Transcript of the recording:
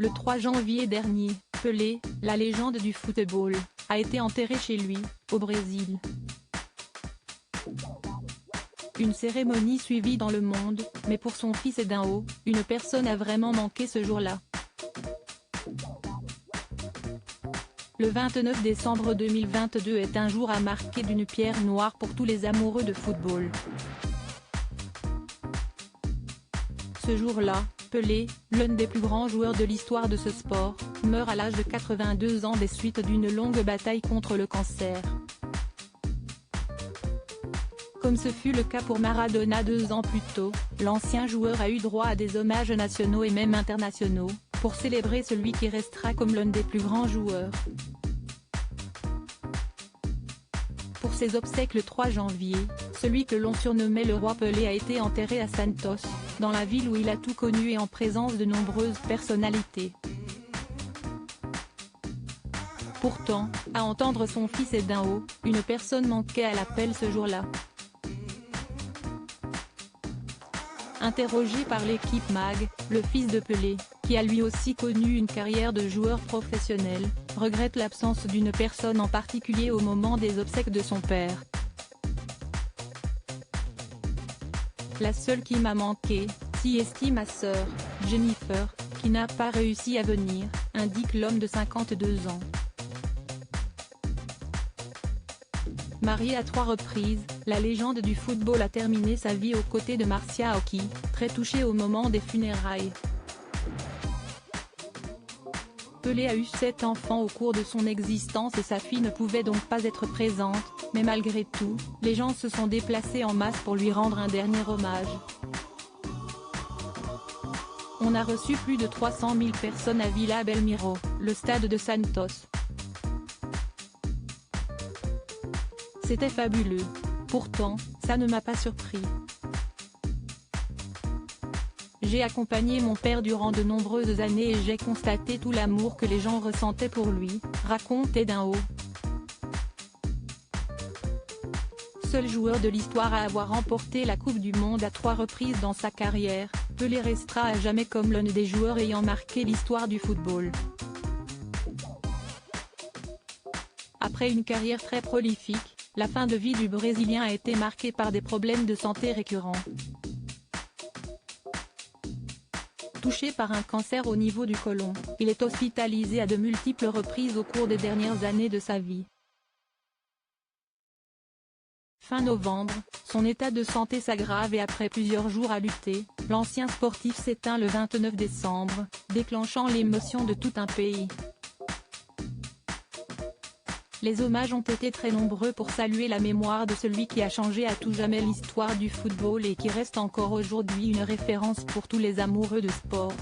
Le 3 janvier dernier, Pelé, la légende du football, a été enterré chez lui, au Brésil. Une cérémonie suivie dans le monde, mais pour son fils Edinho, une personne a vraiment manqué ce jour-là. Le 29 décembre 2022 est un jour à marquer d'une pierre noire pour tous les amoureux de football. Ce jour-là, Pelé, l'un des plus grands joueurs de l'histoire de ce sport, meurt à l'âge de 82 ans des suites d'une longue bataille contre le cancer. Comme ce fut le cas pour Maradona 2 ans plus tôt, l'ancien joueur a eu droit à des hommages nationaux et même internationaux, pour célébrer celui qui restera comme l'un des plus grands joueurs. Pour ses obsèques le 3 janvier, celui que l'on surnommait le roi Pelé a été enterré à Santos, dans la ville où il a tout connu et en présence de nombreuses personnalités. Pourtant, à entendre son fils Edinho, une personne manquait à l'appel ce jour-là. Interrogé par l'équipe MAG, le fils de Pelé, qui a lui aussi connu une carrière de joueur professionnel, regrette l'absence d'une personne en particulier au moment des obsèques de son père. La seule qui m'a manqué, si estime ma sœur, Jennifer, qui n'a pas réussi à venir, indique l'homme de 52 ans. Marié à 3 reprises, la légende du football a terminé sa vie aux côtés de Marcia Hockey, très touchée au moment des funérailles. Pelé a eu 7 enfants au cours de son existence et sa fille ne pouvait donc pas être présente, mais malgré tout, les gens se sont déplacés en masse pour lui rendre un dernier hommage. On a reçu plus de 300 000 personnes à Vila Belmiro, le stade de Santos. C'était fabuleux. Pourtant, ça ne m'a pas surpris. J'ai accompagné mon père durant de nombreuses années et j'ai constaté tout l'amour que les gens ressentaient pour lui, raconte Edinho. Seul joueur de l'histoire à avoir remporté la Coupe du Monde à 3 reprises dans sa carrière, Pelé restera à jamais comme l'un des joueurs ayant marqué l'histoire du football. Après une carrière très prolifique, la fin de vie du Brésilien a été marquée par des problèmes de santé récurrents. Touché par un cancer au niveau du côlon, il est hospitalisé à de multiples reprises au cours des dernières années de sa vie. Fin novembre, son état de santé s'aggrave et après plusieurs jours à lutter, l'ancien sportif s'éteint le 29 décembre, déclenchant l'émotion de tout un pays. Les hommages ont été très nombreux pour saluer la mémoire de celui qui a changé à tout jamais l'histoire du football et qui reste encore aujourd'hui une référence pour tous les amoureux de sport.